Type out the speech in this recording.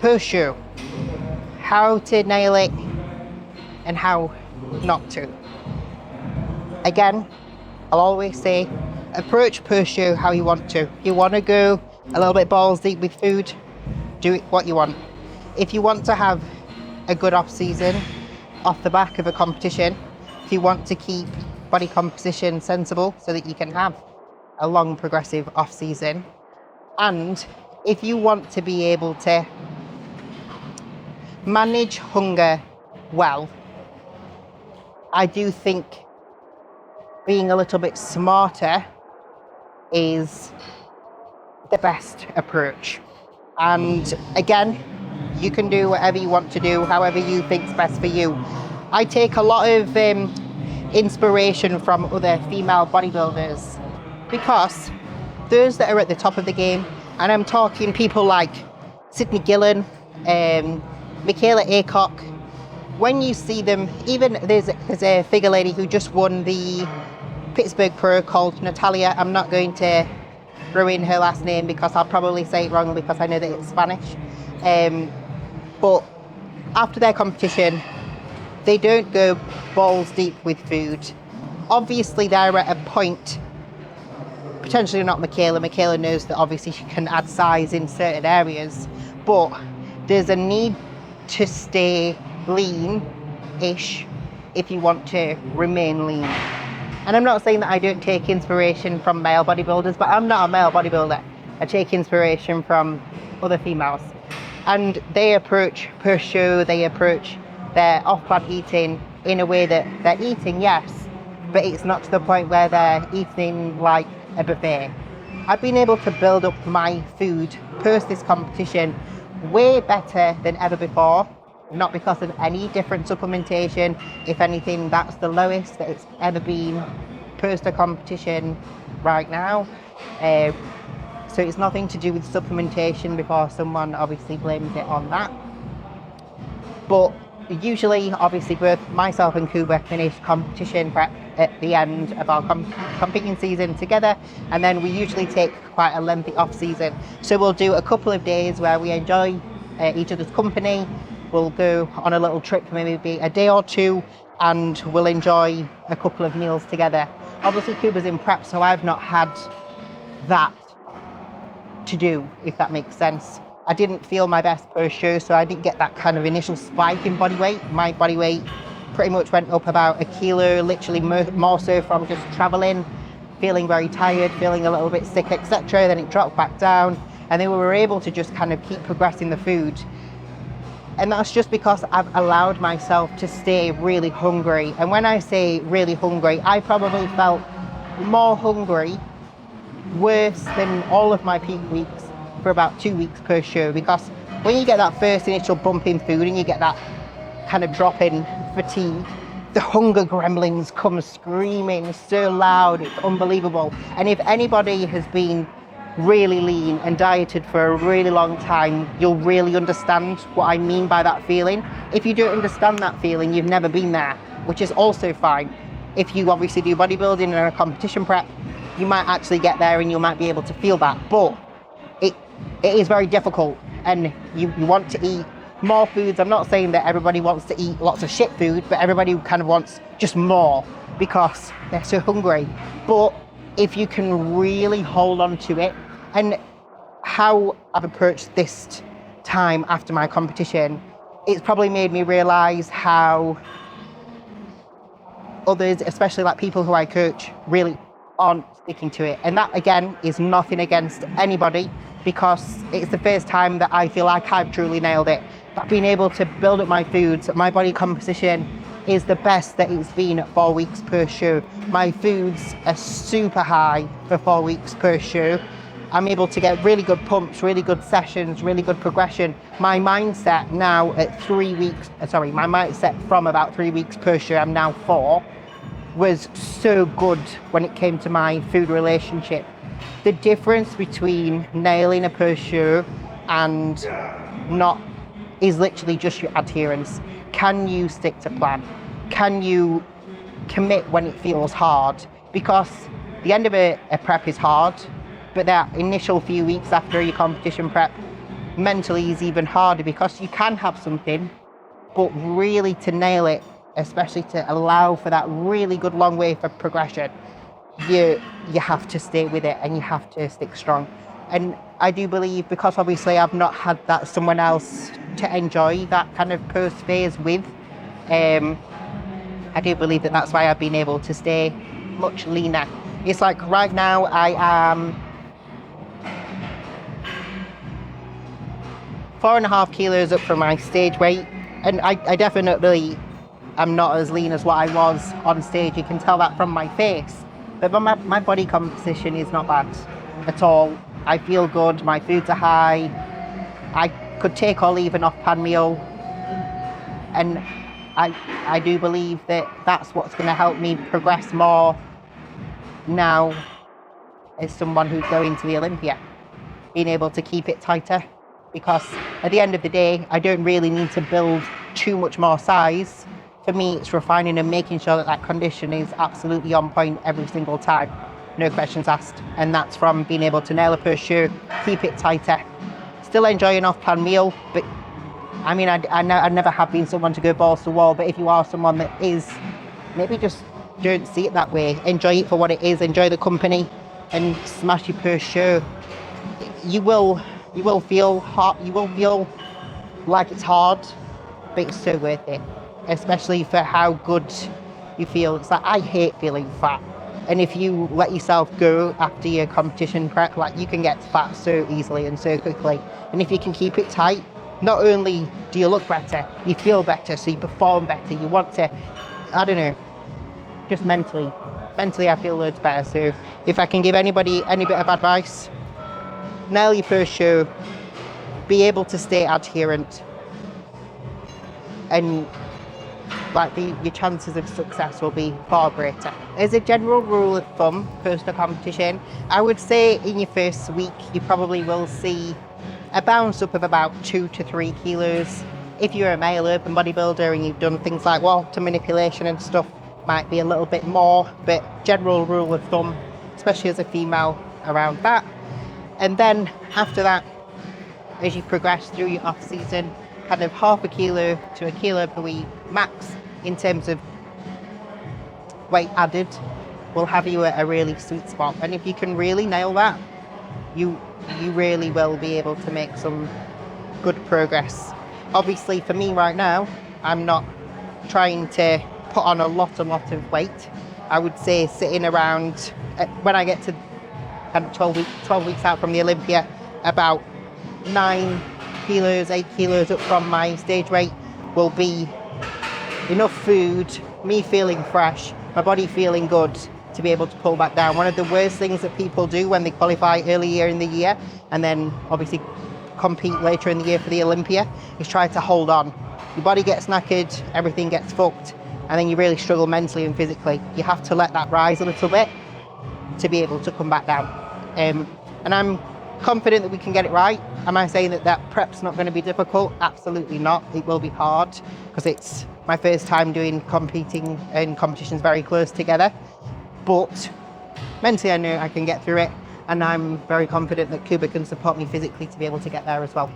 post show, how to nail it and how not to. Again, I'll always say, approach post show how you want to. If you want to go a little bit balls deep with food, do it what you want. If you want to have a good off season off the back of a competition, if you want to keep body composition sensible so that you can have a long progressive off season, and if you want to be able to manage hunger well, I do think being a little bit smarter is the best approach. And again, you can do whatever you want to do, however you think's best for you. I take a lot of inspiration from other female bodybuilders, because those that are at the top of the game, and I'm talking people like Sydney Gillen, Michaela Aycock, when you see them, even there's a figure lady who just won the Pittsburgh Pro called Natalia. I'm not going to throw in her last name because I'll probably say it wrong because I know that it's Spanish. But after their competition, they don't go balls deep with food. Obviously, they're at a point, potentially not Michaela. Michaela knows that obviously she can add size in certain areas, but there's a need to stay lean-ish if you want to remain lean. And I'm not saying that I don't take inspiration from male bodybuilders, but I'm not a male bodybuilder. I take inspiration from other females. And they approach post show, they approach their off-plan eating in a way that they're eating, yes, but it's not to the point where they're eating like a buffet. I've been able to build up my food post this competition way better than ever before, not because of any different supplementation. If anything, that's the lowest that it's ever been post a competition right now. So it's nothing to do with supplementation, before someone obviously blames it on that. But usually, obviously, both myself and Kuba finish competition prep at the end of our competing season together, and then we usually take quite a lengthy off season. So we'll do a couple of days where we enjoy each other's company. We'll go on a little trip for maybe a day or two, and we'll enjoy a couple of meals together. Obviously, Kuba's in prep, so I've not had that to do, if that makes sense. I didn't feel my best post show, so I didn't get that kind of initial spike in body weight. My body weight pretty much went up about a kilo, literally more so from just traveling, feeling very tired, feeling a little bit sick, etc. Then it dropped back down, and then we were able to just kind of keep progressing the food. And that's just because I've allowed myself to stay really hungry. And when I say really hungry, I probably felt more hungry, worse than all of my peak weeks, for about 2 weeks per show. Because when you get that first initial bump in food and you get that kind of drop in fatigue, the hunger gremlins come screaming so loud, it's unbelievable. And if anybody has been really lean and dieted for a really long time, you'll really understand what I mean by that feeling. If you don't understand that feeling, you've never been there, which is also fine. If you obviously do bodybuilding and a competition prep, you might actually get there and you might be able to feel that, but it is very difficult, and you want to eat more foods. I'm not saying that everybody wants to eat lots of shit food, but everybody kind of wants just more because they're so hungry. But if you can really hold on to it, and how I've approached this time after my competition, it's probably made me realise how others, especially like people who I coach, really aren't sticking to it. And that, again, is nothing against anybody, because it's the first time that I feel like I've truly nailed it. But being able to build up my foods, my body composition is the best that it's been at 4 weeks per show. My foods are super high for 4 weeks per show. I'm able to get really good pumps, really good sessions, really good progression. My mindset now at 3 weeks, my mindset from about 3 weeks per show, I'm now 4, was so good when it came to my food relationship. The difference between nailing a post show and not is literally just your adherence. Can you stick to plan? Can you commit when it feels hard? Because the end of a prep is hard, but that initial few weeks after your competition prep, mentally is even harder, because you can have something, but really to nail it, especially to allow for that really good long way for progression, you have to stay with it and you have to stick strong. And I do believe, because obviously I've not had that someone else to enjoy that kind of post phase with, I do believe that that's why I've been able to stay much leaner. It's like right now I am 4.5 kilos up from my stage weight, and I definitely am not as lean as what I was on stage. You can tell that from my face, but my body composition is not bad at all. I feel good, my foods are high, I could take or leave an off-pan meal, and I do believe that that's what's going to help me progress more now as someone who's going to the Olympia, being able to keep it tighter, because at the end of the day, I don't really need to build too much more size. For me, it's refining and making sure that that condition is absolutely on point every single time, no questions asked. And that's from being able to nail a per shoe, keep it tighter, still enjoy an off-plan meal. But I mean, I never have been someone to go balls to the wall, but if you are someone that is, maybe just don't see it that way. Enjoy it for what it is, enjoy the company, and smash your per shoe. You will feel hot, you will feel like it's hard, but it's so worth it, especially for how good you feel. It's like, I hate feeling fat, and if you let yourself go after your competition prep, like, you can get fat so easily and so quickly. And if you can keep it tight, not only do you look better, you feel better, so you perform better, you want to, I don't know, just mentally I feel loads better. So if I can give anybody any bit of advice, nail your first show, be able to stay adherent, and your chances of success will be far greater. As a general rule of thumb, post a competition, I would say in your first week, you probably will see a bounce up of about 2 to 3 kilos. If you're a male open bodybuilder and you've done things like water manipulation and stuff, might be a little bit more, but general rule of thumb, especially as a female, around that. And then after that, as you progress through your off season, kind of 0.5 kilo to 1 kilo per week max in terms of weight added will have you at a really sweet spot. And if you can really nail that, you really will be able to make some good progress. Obviously for me right now, I'm not trying to put on a lot of weight. I would say sitting around, when I get to kind of 12 weeks out from the Olympia, about 9 kilos, 8 kilos up from my stage weight will be enough food, me feeling fresh, my body feeling good to be able to pull back down. One of the worst things that people do when they qualify earlier in the year and then obviously compete later in the year for the Olympia is try to hold on. Your body gets knackered, everything gets fucked, and then you really struggle mentally and physically. You have to let that rise a little bit to be able to come back down. And I'm confident that we can get it right. Am I saying that prep's not going to be difficult? Absolutely not. It will be hard because it's my first time competing in competitions very close together. But mentally I know I can get through it, and I'm very confident that Kuba can support me physically to be able to get there as well.